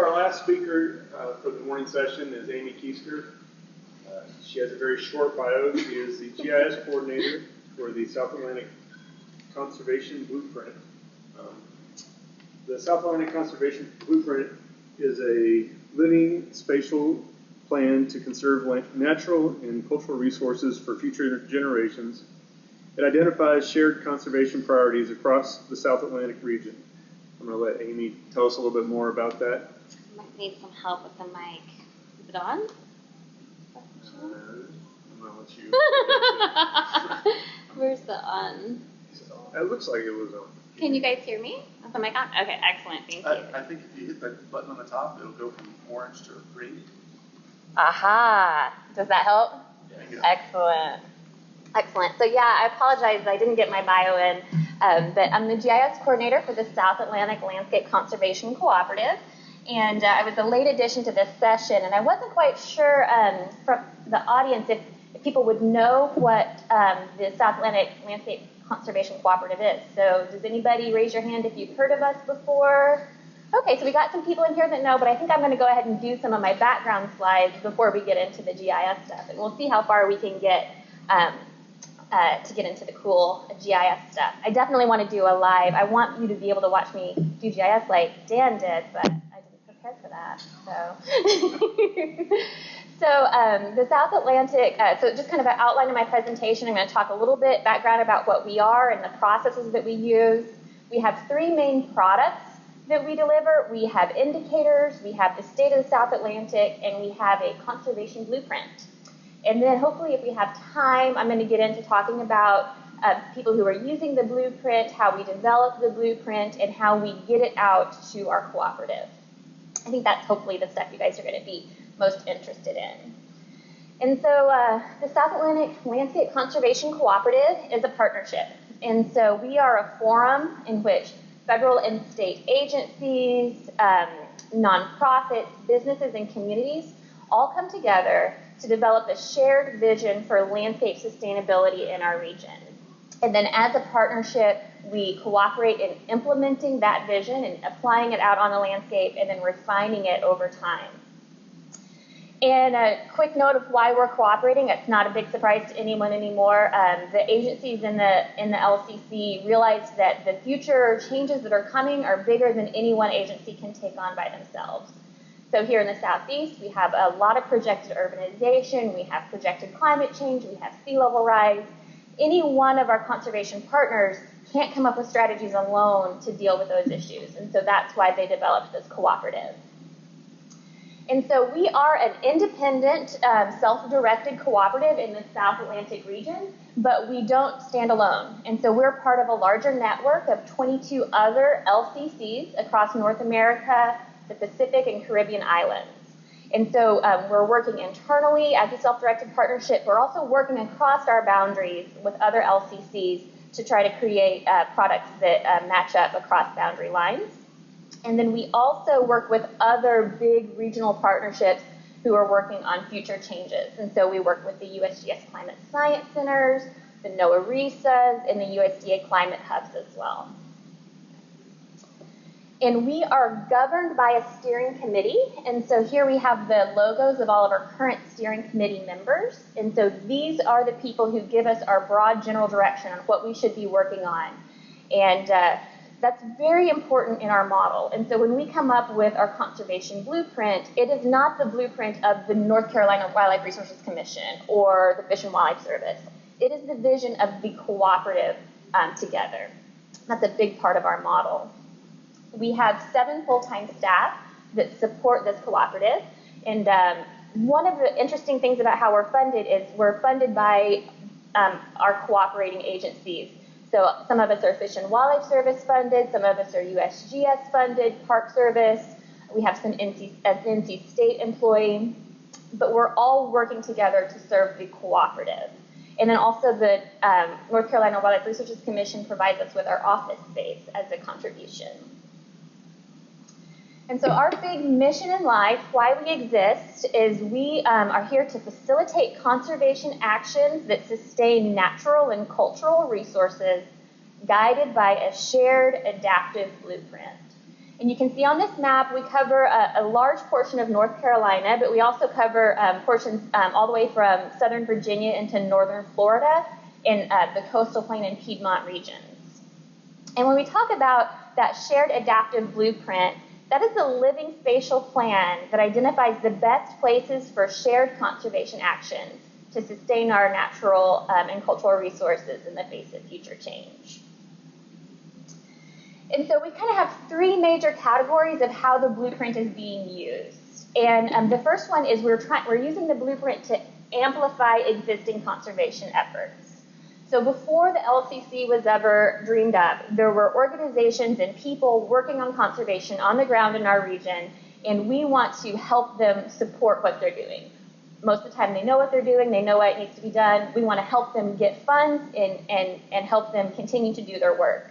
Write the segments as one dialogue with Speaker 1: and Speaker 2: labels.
Speaker 1: So our last speaker for the morning session is Amy Keister. She has a very short bio. She is the GIS coordinator for the South Atlantic Conservation Blueprint. The South Atlantic Conservation Blueprint is a living spatial plan to conserve natural and cultural resources for future generations. It identifies shared conservation priorities across the South Atlantic region. I'm going to let Amy tell us a little bit more about that.
Speaker 2: Might need some help with the mic. Is it on?
Speaker 1: I'm going to let you.
Speaker 2: Where's the on?
Speaker 1: It looks like it was on.
Speaker 2: Can you guys hear me? Is the mic on? Okay, excellent. Thank you.
Speaker 3: I think if you hit the button on the top, it'll go from orange to green.
Speaker 2: Aha! Does that help?
Speaker 3: Yeah.
Speaker 2: Excellent. Excellent. So yeah, I apologize. I didn't get my bio in, but I'm the GIS coordinator for the South Atlantic Landscape Conservation Cooperative. And I was a late addition to this session, and I wasn't quite sure from the audience if people would know what the South Atlantic Landscape Conservation Cooperative is. So does anybody raise your hand if you've heard of us before? Okay, so we got some people in here that know, but I think I'm going to go ahead and do some of my background slides before we get into the GIS stuff, and we'll see how far we can get to get into the cool GIS stuff. I definitely want to do a live. I want you to be able to watch me do GIS like Dan did, but I didn't prepare for that. So, the South Atlantic, so just kind of an outline of my presentation. I'm going to talk a little bit background about what we are and the processes that we use. We have three main products that we deliver. We have indicators, we have the state of the South Atlantic, and we have a conservation blueprint. And then hopefully if we have time, I'm going to get into talking about people who are using the blueprint, how we develop the blueprint, and how we get it out to our cooperative. I think that's hopefully the stuff you guys are going to be most interested in. And so the South Atlantic Landscape Conservation Cooperative is a partnership. And so we are a forum in which federal and state agencies, nonprofits, businesses, and communities all come together to develop a shared vision for landscape sustainability in our region. And then as a partnership, we cooperate in implementing that vision and applying it out on the landscape and then refining it over time. And a quick note of why we're cooperating. It's not a big surprise to anyone anymore. The agencies in the LCC realized that the future changes that are coming are bigger than any one agency can take on by themselves. So here in the Southeast, we have a lot of projected urbanization, we have projected climate change, we have sea level rise. Any one of our conservation partners can't come up with strategies alone to deal with those issues, and so that's why they developed this cooperative. And so we are an independent, self-directed cooperative in the South Atlantic region, but we don't stand alone. And so we're part of a larger network of 22 other LCCs across North America, the Pacific, and Caribbean islands. And so we're working internally as a self-directed partnership. We're also working across our boundaries with other LCCs to try to create products that match up across boundary lines. And then we also work with other big regional partnerships who are working on future changes. And so we work with the USGS Climate Science Centers, the NOAA RISAs, and the USDA Climate Hubs as well. And we are governed by a steering committee. And so here we have the logos of all of our current steering committee members. And so these are the people who give us our broad general direction on what we should be working on. And that's very important in our model. And so when we come up with our conservation blueprint, it is not the blueprint of the North Carolina Wildlife Resources Commission or the Fish and Wildlife Service. It is the vision of the cooperative together. That's a big part of our model. We have 7 full-time staff that support this cooperative. And one of the interesting things about how we're funded is we're funded by our cooperating agencies. So some of us are Fish and Wildlife Service funded, some of us are USGS funded, Park Service, we have some NC State employee, but we're all working together to serve the cooperative. And then also the North Carolina Wildlife Resources Commission provides us with our office space as a contribution. And so our big mission in life, why we exist, is we are here to facilitate conservation actions that sustain natural and cultural resources guided by a shared adaptive blueprint. And you can see on this map, we cover a large portion of North Carolina, but we also cover portions all the way from southern Virginia into northern Florida in the coastal plain and Piedmont regions. And when we talk about that shared adaptive blueprint, that is the living spatial plan that identifies the best places for shared conservation actions to sustain our natural and cultural resources in the face of future change. And so we kind of have three major categories of how the blueprint is being used. And the first one is we're using the blueprint to amplify existing conservation efforts. So before the LCC was ever dreamed up, there were organizations and people working on conservation on the ground in our region, and we want to help them support what they're doing. Most of the time they know what they're doing, they know what needs to be done. We want to help them get funds and help them continue to do their work.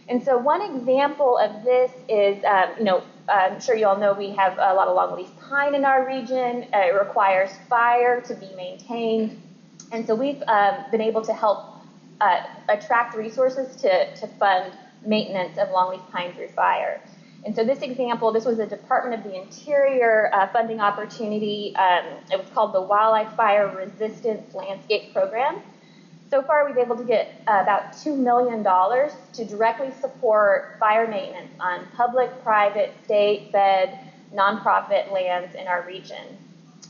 Speaker 2: And so one example of this is, I'm sure you all know we have a lot of longleaf pine in our region. It requires fire to be maintained. And so we've been able to help attract resources to fund maintenance of longleaf pine through fire. And so this example, this was a Department of the Interior funding opportunity. It was called the Wildlife Fire Resistance Landscape Program. So far, we've been able to get about $2 million to directly support fire maintenance on public, private, state, fed, nonprofit lands in our region.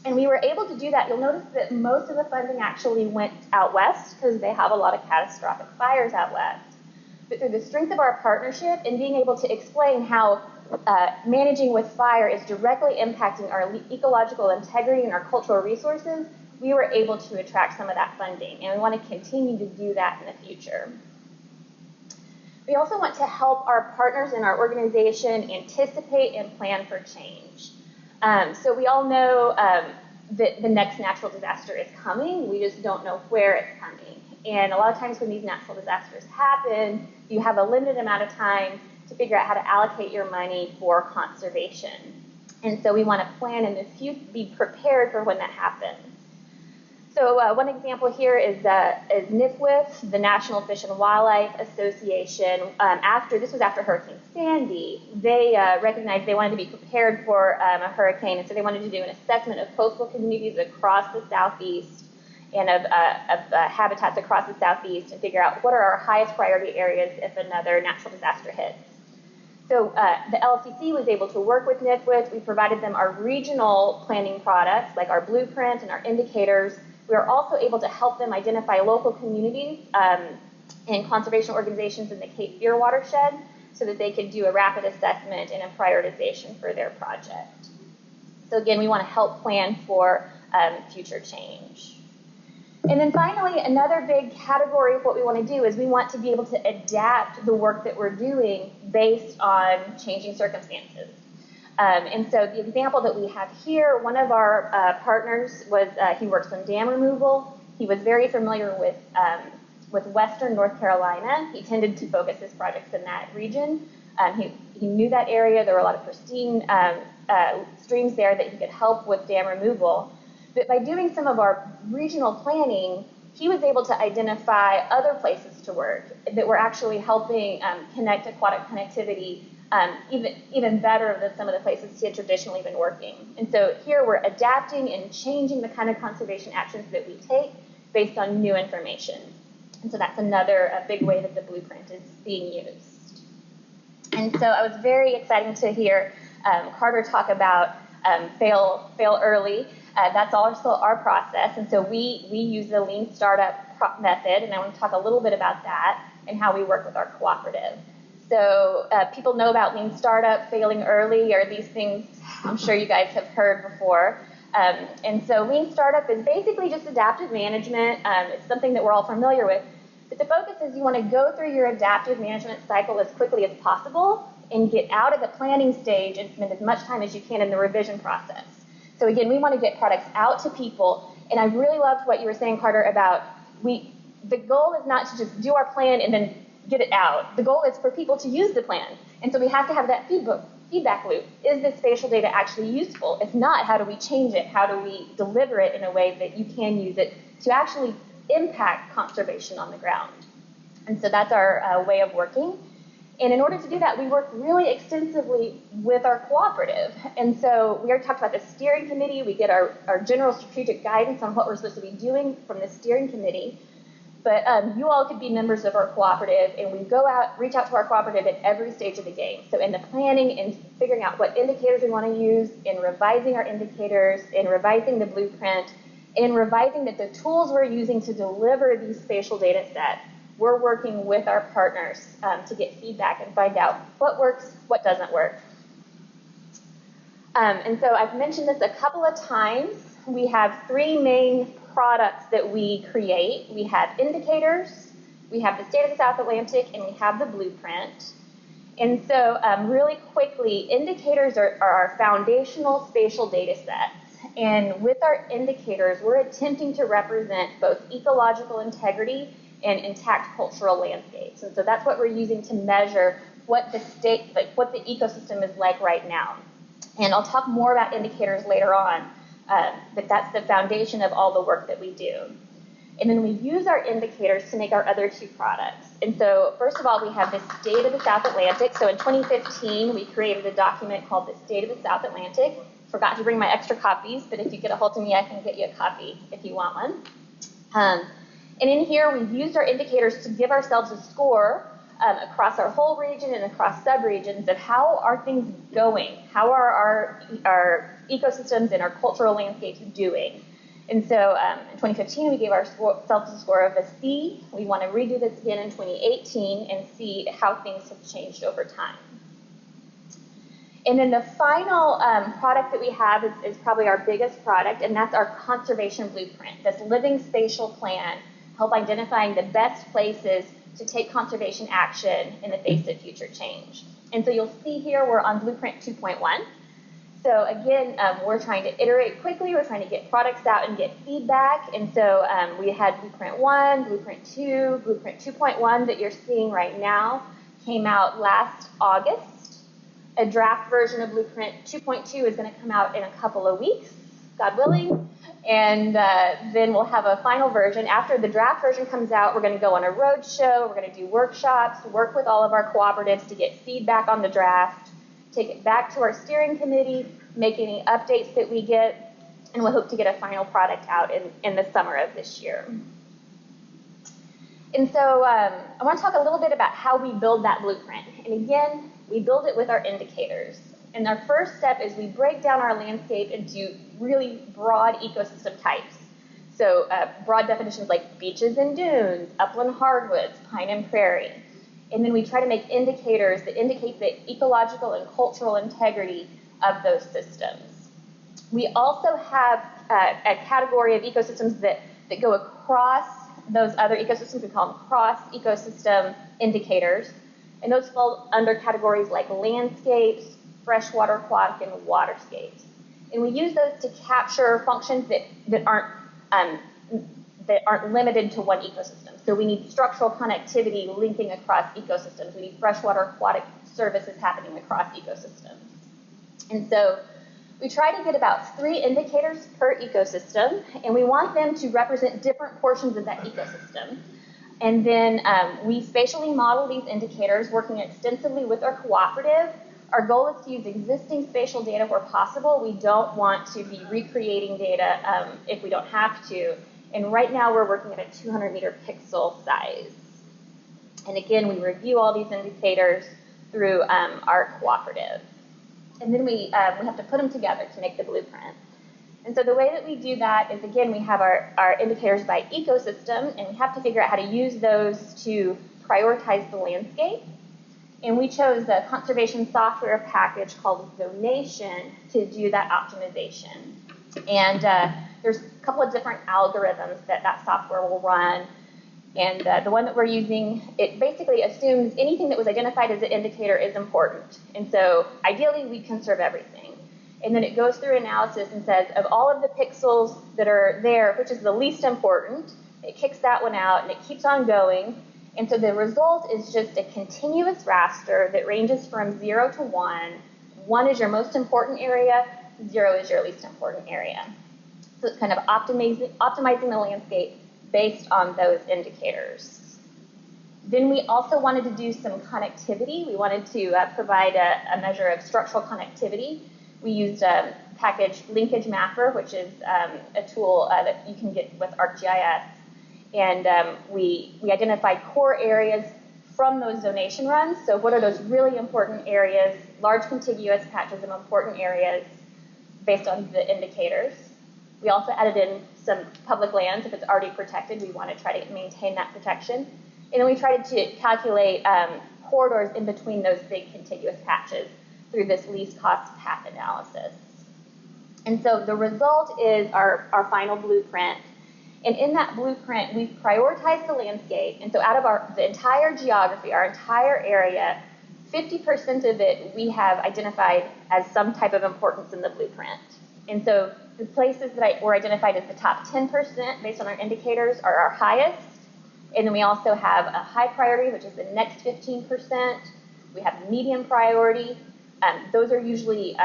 Speaker 2: And we were able to do that. You'll notice that most of the funding actually went out west because they have a lot of catastrophic fires out west. But through the strength of our partnership and being able to explain how managing with fire is directly impacting our ecological integrity and our cultural resources, we were able to attract some of that funding, and we want to continue to do that in the future. We also want to help our partners in our organization anticipate and plan for change. So we all know that the next natural disaster is coming. We just don't know where it's coming. And a lot of times when these natural disasters happen, you have a limited amount of time to figure out how to allocate your money for conservation. And so we want to plan in the future, be prepared for when that happens. So one example here is NIFWIF, the National Fish and Wildlife Association. This was after Hurricane Sandy. They recognized they wanted to be prepared for a hurricane, and so they wanted to do an assessment of coastal communities across the Southeast and of habitats across the Southeast and figure out what are our highest priority areas if another natural disaster hits. So the LCC was able to work with NIFWIF. We provided them our regional planning products, like our blueprint and our indicators. We are also able to help them identify local communities and conservation organizations in the Cape Fear watershed so that they could do a rapid assessment and a prioritization for their project. So again, we want to help plan for future change. And then finally, another big category of what we want to do is we want to be able to adapt the work that we're doing based on changing circumstances. And so the example that we have here, one of our partners was, he works on dam removal. He was very familiar with western North Carolina. He tended to focus his projects in that region. He knew that area. There were a lot of pristine streams there that he could help with dam removal. But by doing some of our regional planning, he was able to identify other places to work that were actually helping connect aquatic connectivity even better than some of the places he had traditionally been working. And so here we're adapting and changing the kind of conservation actions that we take based on new information. And so that's another big way that the blueprint is being used. And so I was very excited to hear Carter talk about fail early. That's also our process. And so we use the lean startup method, and I want to talk a little bit about that and how we work with our cooperative. So people know about lean startup, failing early, or these things I'm sure you guys have heard before. And so lean startup is basically just adaptive management. It's something that we're all familiar with. But the focus is you want to go through your adaptive management cycle as quickly as possible and get out of the planning stage and spend as much time as you can in the revision process. So again, we want to get products out to people. And I really loved what you were saying, Carter, about the goal is not to just do our plan and then get it out. The goal is for people to use the plan. And so we have to have that feedback loop. Is this spatial data actually useful? If not, how do we change it? How do we deliver it in a way that you can use it to actually impact conservation on the ground? And so that's our way of working. And in order to do that, we work really extensively with our cooperative. And so we already talked about the steering committee. We get our general strategic guidance on what we're supposed to be doing from the steering committee. But you all could be members of our cooperative, and we go out, reach out to our cooperative at every stage of the game. So in the planning and figuring out what indicators we want to use, in revising our indicators, in revising the blueprint, in revising the tools we're using to deliver these spatial data sets, we're working with our partners to get feedback and find out what works, what doesn't work. And so I've mentioned this a couple of times. We have three main products that we create. We have indicators, we have the State of the South Atlantic, and we have the blueprint. And so really quickly, indicators are our foundational spatial data sets. And with our indicators, we're attempting to represent both ecological integrity and intact cultural landscapes. And so that's what we're using to measure what the state, like what the ecosystem is like right now. And I'll talk more about indicators later on, but that's the foundation of all the work that we do. And then we use our indicators to make our other two products. And so first of all, we have the State of the South Atlantic. So in 2015, we created a document called the State of the South Atlantic. Forgot to bring my extra copies, but if you get a hold of me, I can get you a copy if you want one. And in here, we've used our indicators to give ourselves a score across our whole region and across subregions of how are things going, how are our ecosystems and our cultural landscapes doing. And so in 2015, we gave ourselves a score of a C. We want to redo this again in 2018 and see how things have changed over time. And then the final product that we have is probably our biggest product, and that's our conservation blueprint, this living spatial plan, help identifying the best places to take conservation action in the face of future change. And so you'll see here we're on Blueprint 2.1. So again, we're trying to iterate quickly. We're trying to get products out and get feedback. And so we had Blueprint 1, Blueprint 2, Blueprint 2.1 that you're seeing right now came out last August. A draft version of Blueprint 2.2 is going to come out in a couple of weeks, God willing. And then we'll have a final version. After the draft version comes out, we're going to go on a road show. We're going to do workshops, work with all of our cooperatives to get feedback on the draft, take it back to our steering committee, make any updates that we get, and we'll hope to get a final product out in the summer of this year. And so I want to talk a little bit about how we build that blueprint. And again, we build it with our indicators. And our first step is we break down our landscape into really broad ecosystem types. So broad definitions like beaches and dunes, upland hardwoods, pine and prairie. And then we try to make indicators that indicate the ecological and cultural integrity of those systems. We also have a category of ecosystems that go across those other ecosystems. We call them cross-ecosystem indicators. And those fall under categories like landscapes, freshwater, aquatic, and waterscapes. And we use those to capture functions that aren't limited to one ecosystem. So we need structural connectivity linking across ecosystems. We need freshwater, aquatic services happening across ecosystems. And so we try to get about 3 indicators per ecosystem, and we want them to represent different portions of that ecosystem. And then we spatially model these indicators, working extensively with our cooperative. Our goal is to use existing spatial data where possible. We don't want to be recreating data if we don't have to. And right now we're working at a 200-meter pixel size. And again, we review all these indicators through our cooperative. And then we have to put them together to make the blueprint. And so the way that we do that is, again, we have our indicators by ecosystem, and we have to figure out how to use those to prioritize the landscape. And we chose a conservation software package called Zonation to do that optimization. And there's a couple of different algorithms that software will run. And the one that we're using, it basically assumes anything that was identified as an indicator is important. And so ideally, we conserve everything. And then it goes through analysis and says, of all of the pixels that are there, which is the least important, it kicks that one out, and it keeps on going. And so the result is just a continuous raster that ranges from 0 to 1. 1 is your most important area, 0 is your least important area. So it's kind of optimizing the landscape based on those indicators. Then we also wanted to do some connectivity. We wanted to provide a measure of structural connectivity. We used a package linkage mapper, which is a tool that you can get with ArcGIS. And we identified core areas from those zonation runs. So what are those really important areas, large contiguous patches of important areas based on the indicators. We also added in some public lands. If it's already protected, we want to try to maintain that protection. And then we tried to calculate corridors in between those big contiguous patches through this least cost path analysis. And so the result is our final blueprint. And in that blueprint, we've prioritized the landscape. And so out of the entire geography, our entire area, 50% of it we have identified as some type of importance in the blueprint. And so the places that were identified as the top 10% based on our indicators are our highest. And then we also have a high priority, which is the next 15%. We have medium priority. Those are usually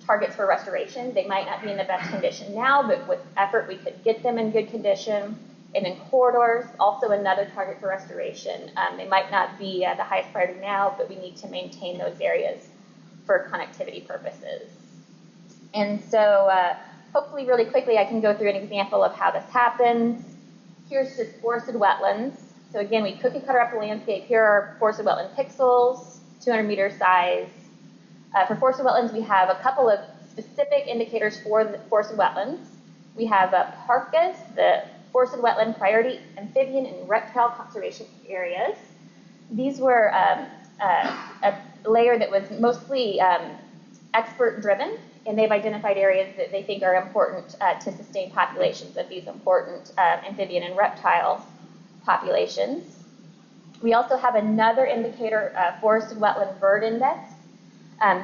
Speaker 2: targets for restoration. They might not be in the best condition now, but with effort we could get them in good condition. And then corridors, also another target for restoration. They might not be the highest priority now, but we need to maintain those areas for connectivity purposes. And so hopefully really quickly I can go through an example of how this happens. Here's just forested wetlands. So again, we cookie cutter up the landscape. Here are forested wetland pixels, 200 meter size. For forested wetlands, we have a couple of specific indicators for the forested wetlands. We have PARCAS, the forested wetland priority amphibian and reptile conservation areas. These were a layer that was mostly expert driven, and they've identified areas that they think are important to sustain populations of these important amphibian and reptile populations. We also have another indicator, forested wetland bird index.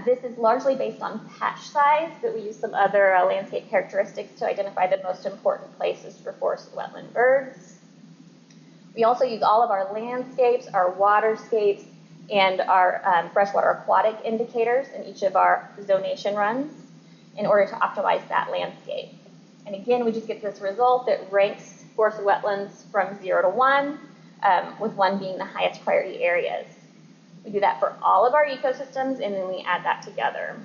Speaker 2: This is largely based on patch size, but we use some other landscape characteristics to identify the most important places for forested wetland birds. We also use all of our landscapes, our waterscapes, and our freshwater aquatic indicators in each of our zonation runs in order to optimize that landscape. And again, we just get this result that ranks forested wetlands from 0 to 1, with 1 being the highest priority areas. We do that for all of our ecosystems, and then we add that together.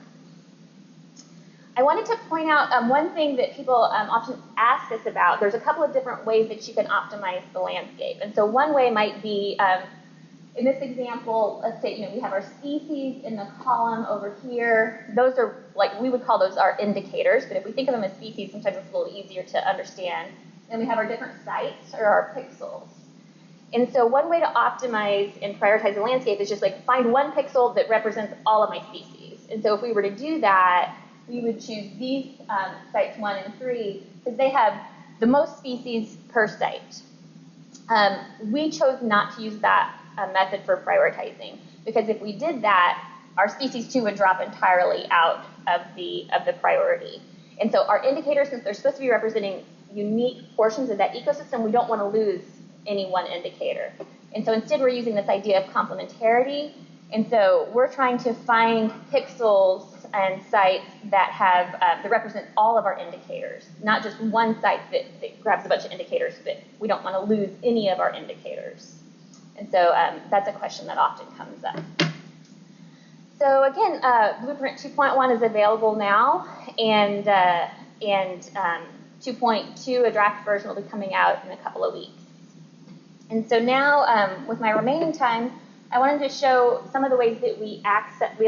Speaker 2: I wanted to point out one thing that people often ask us about. There's a couple of different ways that you can optimize the landscape. And so one way might be, in this example, let's say we have our species in the column over here. Those are, we would call those our indicators, but if we think of them as species, sometimes it's a little easier to understand. Then we have our different sites, or our pixels. And so one way to optimize and prioritize the landscape is just find one pixel that represents all of my species. And so if we were to do that, we would choose these sites 1 and 3 because they have the most species per site. We chose not to use that method for prioritizing because if we did that, our species 2 would drop entirely out of the priority. And so our indicators, since they're supposed to be representing unique portions of that ecosystem, we don't want to lose any one indicator. And so instead we're using this idea of complementarity. And so we're trying to find pixels and sites that have that represent all of our indicators, not just one site that grabs a bunch of indicators, but we don't want to lose any of our indicators. And so that's a question that often comes up. So again, Blueprint 2.1 is available now, and 2.2, a draft version, will be coming out in a couple of weeks. And so now, with my remaining time, I wanted to show some of the ways that we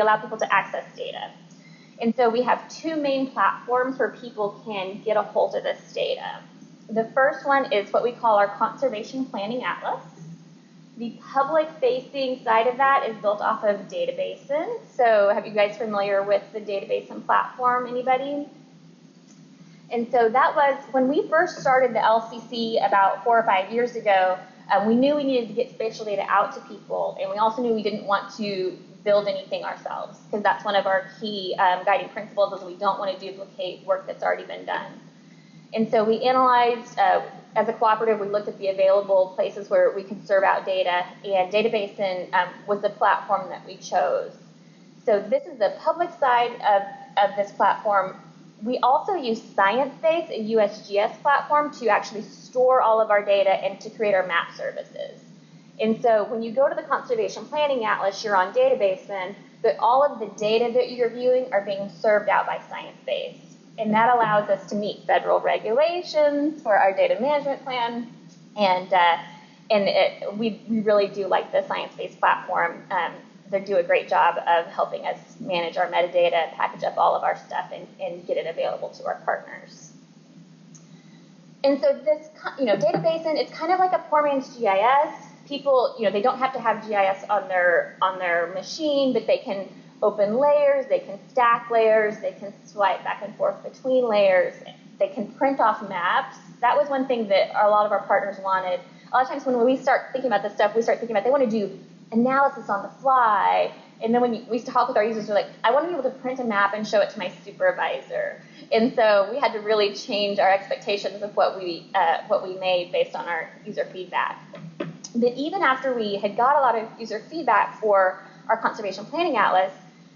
Speaker 2: allow people to access data. And so we have 2 main platforms where people can get a hold of this data. The first one is what we call our Conservation Planning Atlas. The public-facing side of that is built off of Databasin. So have you guys familiar with the Databasin platform, anybody? And so that was, when we first started the LCC about 4 or 5 years ago, we knew we needed to get spatial data out to people, and we also knew we didn't want to build anything ourselves, because that's one of our key guiding principles is we don't want to duplicate work that's already been done. And so we analyzed, as a cooperative, we looked at the available places where we could serve out data, and Databasin was the platform that we chose. So this is the public side of this platform. We also use ScienceBase, a USGS platform, to actually store all of our data and to create our map services. And so when you go to the Conservation Planning Atlas, you're on Databasin, but all of the data that you're viewing are being served out by Sciencebase. And that allows us to meet federal regulations for our data management plan. And we really do like the Sciencebase platform. They do a great job of helping us manage our metadata, package up all of our stuff, and get it available to our partners. And so this, Databasin, it's kind of like a poor man's GIS. People, they don't have to have GIS on their machine, but they can open layers, they can stack layers, they can swipe back and forth between layers, they can print off maps. That was one thing that a lot of our partners wanted. A lot of times when we start thinking about this stuff, we start thinking about they want to do analysis on the fly. And then when we used to talk with our users, they're like, I want to be able to print a map and show it to my supervisor. And so we had to really change our expectations of what we made based on our user feedback. But even after we had got a lot of user feedback for our Conservation Planning Atlas,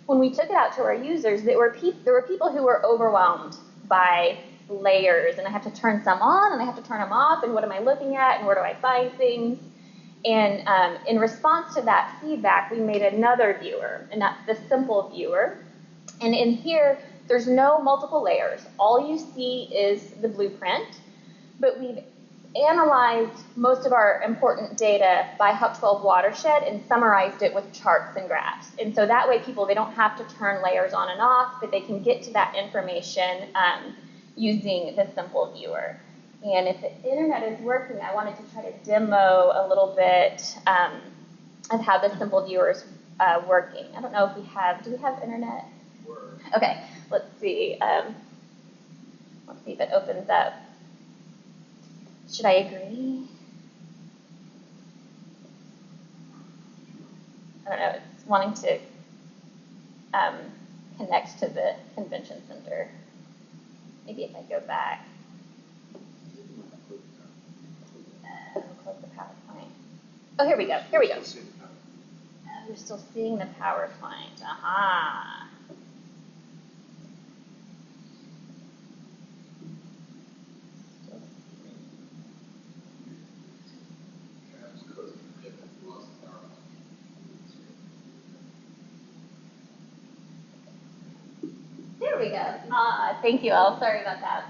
Speaker 2: when we took it out to our users, there were people who were overwhelmed by layers, and I have to turn some on, and I have to turn them off, and what am I looking at, and where do I find things? And in response to that feedback, we made another viewer, and that's the simple viewer. And in here, there's no multiple layers. All you see is the blueprint, but we've analyzed most of our important data by HUB 12 watershed and summarized it with charts and graphs. And so that way people, they don't have to turn layers on and off, but they can get to that information using the simple viewer. And if the internet is working, I wanted to try to demo a little bit of how the simple viewer is working. I don't know if do we have internet? Okay, let's see. Let's see if it opens up. Should I agree? I don't know, it's wanting to connect to the convention center. Maybe if I go back. Close the PowerPoint. Oh, here we go. Here we go. Oh, we're still seeing the PowerPoint. Aha. There we go. Thank you all. Sorry about that.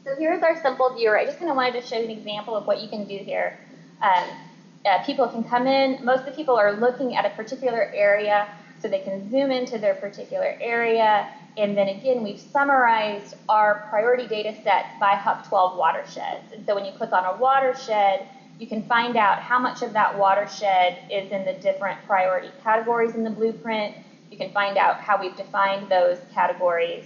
Speaker 2: So here's our simple viewer. I just kind of wanted to show you an example of what you can do here. People can come in. Most of the people are looking at a particular area, so they can zoom into their particular area. And then again, we've summarized our priority data set by HUB 12 watersheds. And so when you click on a watershed, you can find out how much of that watershed is in the different priority categories in the blueprint. You can find out how we've defined those categories.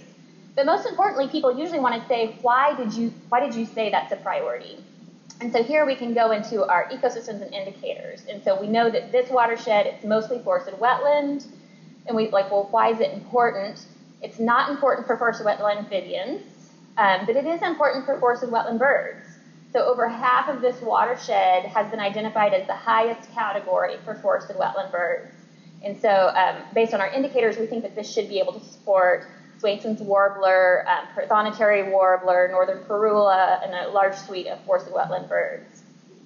Speaker 2: But most importantly, people usually want to say, why did you say that's a priority? And so here we can go into our ecosystems and indicators. And so we know that this watershed, it's mostly forested wetland. And we're like, well, why is it important? It's not important for forested wetland amphibians, but it is important for forested wetland birds. So over half of this watershed has been identified as the highest category for forested wetland birds. And so based on our indicators, we think that this should be able to support Swainson's warbler, prothonotary warbler, northern parula, and a large suite of forested wetland birds.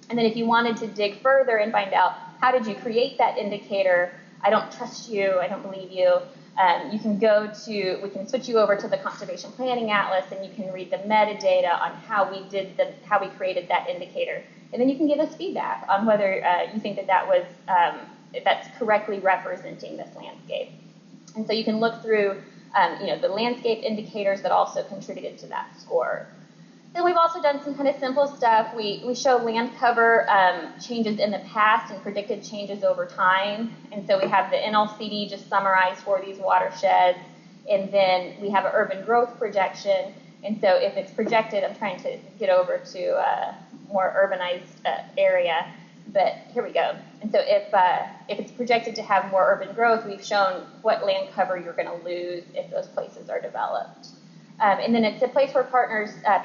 Speaker 2: And then if you wanted to dig further and find out how did you create that indicator, I don't trust you, I don't believe you, we can switch you over to the Conservation Planning Atlas, and you can read the metadata on how we created that indicator. And then you can give us feedback on whether you think that's correctly representing this landscape. And so you can look through the landscape indicators that also contributed to that score. Then we've also done some kind of simple stuff. We show land cover changes in the past and predicted changes over time. And so we have the NLCD just summarized for these watersheds. And then we have an urban growth projection. And so if it's projected, I'm trying to get over to a more urbanized area. But here we go. And so if it's projected to have more urban growth, we've shown what land cover you're going to lose if those places are developed. And then it's a place where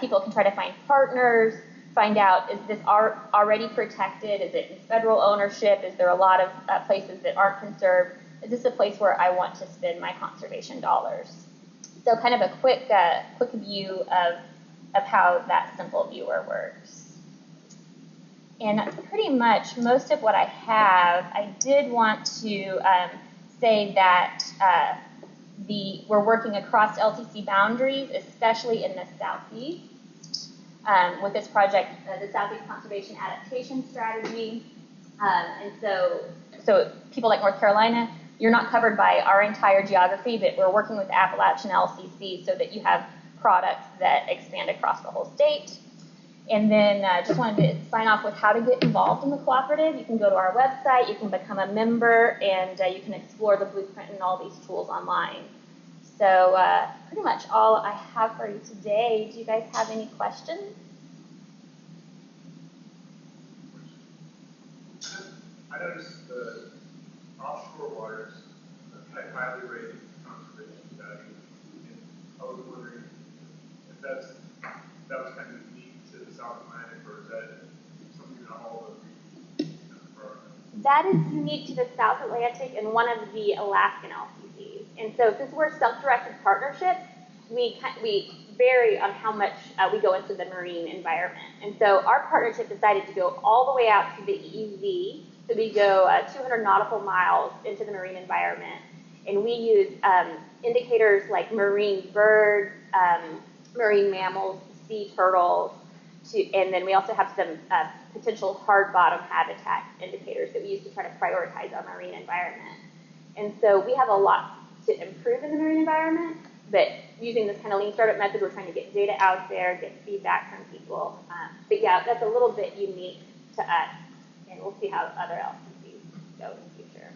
Speaker 2: people can try to find partners, find out, is this already protected? Is it in federal ownership? Is there a lot of places that aren't conserved? Is this a place where I want to spend my conservation dollars? So kind of a quick view of how that simple viewer works. And pretty much most of what I have, I did want to say that we're working across LTC boundaries, especially in the Southeast. With this project, the Southeast Conservation Adaptation Strategy. And so people like North Carolina, you're not covered by our entire geography, but we're working with Appalachian LCC so that you have products that expand across the whole state. And then just wanted to sign off with how to get involved in the cooperative. You can go to our website, you can become a member, and you can explore the blueprint and all these tools online. So pretty much all I have for you today. Do you guys have any questions?
Speaker 1: I noticed the offshore waters are highly rated conservation value, and I was wondering if that was kind of unique to the South Atlantic, or is that something that all the regions are?
Speaker 2: That is unique to the South Atlantic and one of the Alaskan LCCs. And so since we're a self-directed partnership, we vary on how much we go into the marine environment. And so our partnership decided to go all the way out to the EEZ. So we go 200 nautical miles into the marine environment. And we use indicators like marine birds, marine mammals, sea turtles, and then we also have some potential hard bottom habitat indicators that we use to try to prioritize our marine environment. And so we have a lot to improve in the marine environment, but using this kind of lean startup method, we're trying to get data out there, get feedback from people. But yeah, that's a little bit unique to us, and we'll see how other LCCs go in the future.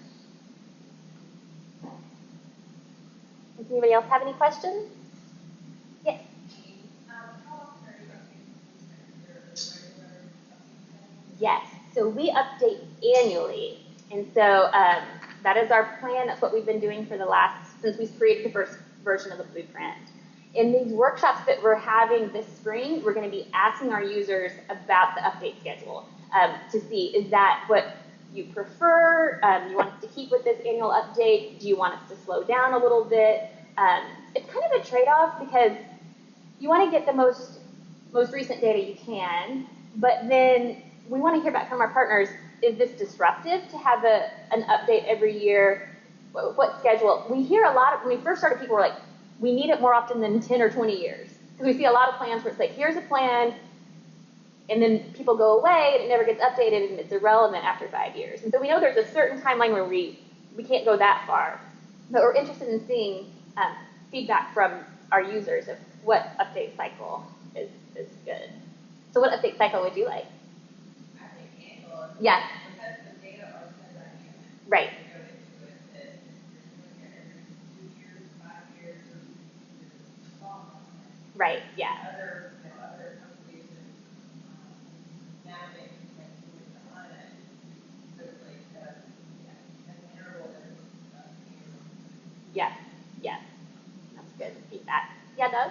Speaker 2: Does anybody else have any questions? Yes. Yes, so we update annually, and so that is our plan. That's what we've been doing for since we created the first version of the blueprint. In these workshops that we're having this spring, we're going to be asking our users about the update schedule to see, is that what you prefer? You want us to keep with this annual update? Do you want us to slow down a little bit? It's kind of a trade-off because you want to get the most recent data you can, but then we want to hear back from our partners, is this disruptive to have an update every year? What schedule? We hear a lot when we first started, people were like, we need it more often than 10 or 20 years. Because we see a lot of plans where it's like, here's a plan, and then people go away, and it never gets updated, and it's irrelevant after 5 years. And so we know there's a certain timeline where we can't go that far. But we're interested in seeing feedback from our users of what update cycle is good. So what update cycle would you like?
Speaker 4: I think annual.
Speaker 2: Yes.
Speaker 4: Because the data are so dynamic.
Speaker 2: Right.
Speaker 4: You go into it that you're doing it every 2 years, 5 years, or long.
Speaker 2: Right. Yeah.
Speaker 4: Other companies navigate like on it. So it's like an interval that
Speaker 2: Yes. Yes. That's good feedback. Yeah, Doug?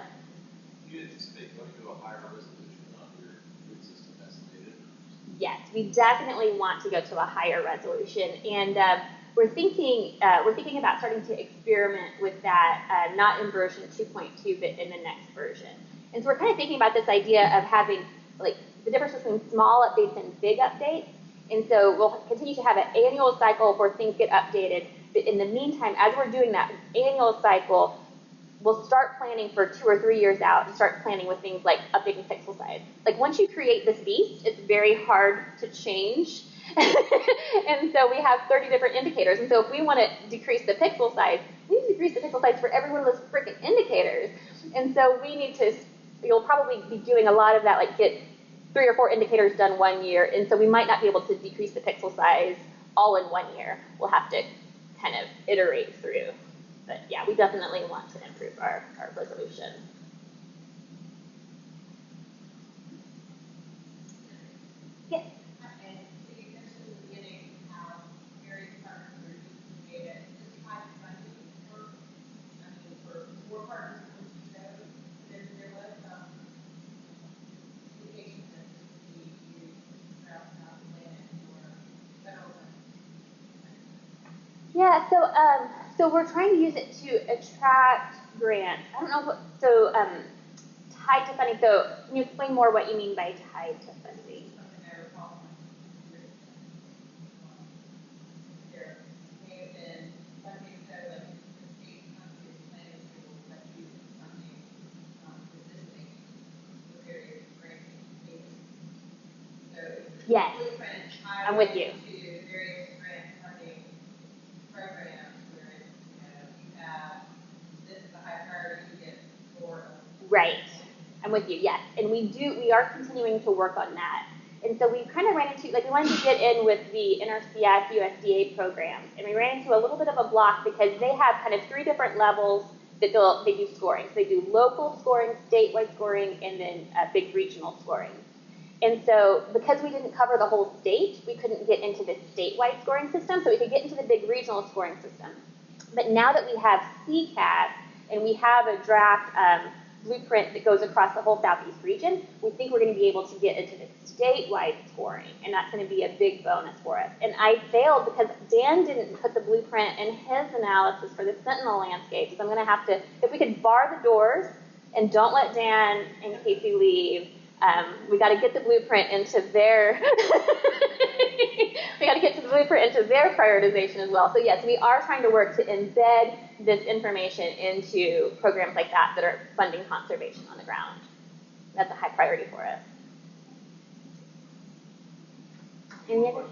Speaker 5: Do you anticipate going to a higher resolution on your food system estimated?
Speaker 2: Yes, we definitely want to go to a higher resolution, and we're thinking about starting to experiment with that, not in version 2.2, but in the next version. And so we're kind of thinking about this idea of having like the difference between small updates and big updates. And so we'll continue to have an annual cycle where things get updated. But in the meantime, as we're doing that annual cycle, we'll start planning for 2 or 3 years out and start planning with things like updating pixel size. Like once you create this beast, it's very hard to change. And so we have 30 different indicators. And so if we want to decrease the pixel size, we need to decrease the pixel size for every one of those freaking indicators. And so you'll probably be doing a lot of that, like get 3 or 4 indicators done 1 year. And so we might not be able to decrease the pixel size all in 1 year. We'll have to kind of iterate through. But yeah, we definitely want to improve our resolution. Yes?
Speaker 4: And so you mentioned in the beginning how various partners are using data. Is this type of funding for more partners than you showed? There was some indication that this would be used throughout the South Atlantic for federal money.
Speaker 2: Yeah, so we're trying to use it to attract grants. I don't know what, tied to funding. So can you explain more what you mean by tied to funding?
Speaker 4: Something I recall.
Speaker 2: Yes.
Speaker 4: blueprint
Speaker 2: I'm with you.
Speaker 4: to various grant funding programs where it's, you have, this is a high priority, you get more.
Speaker 2: Right. I'm with you, yes. And we are continuing to work on that. And so we kind of ran into, like we wanted to get in with the NRCS USDA programs, and we ran into a little bit of a block because they have kind of 3 different levels that they do scoring. So they do local scoring, statewide scoring, and then big regional scoring. And so because we didn't cover the whole state, we couldn't get into the statewide scoring system, so we could get into the big regional scoring system. But now that we have CCAS and we have a draft blueprint that goes across the whole Southeast region, we think we're going to be able to get into the statewide scoring, and that's going to be a big bonus for us. And I failed because Dan didn't put the blueprint in his analysis for the Sentinel landscapes. So I'm going to have to, if we could bar the doors and don't let Dan and Casey leave, we got to get the blueprint into their we got to get to the blueprint into their prioritization as well. So yes, we are trying to work to embed this information into programs like that that are funding conservation on the ground. That's a high priority for us. Any other?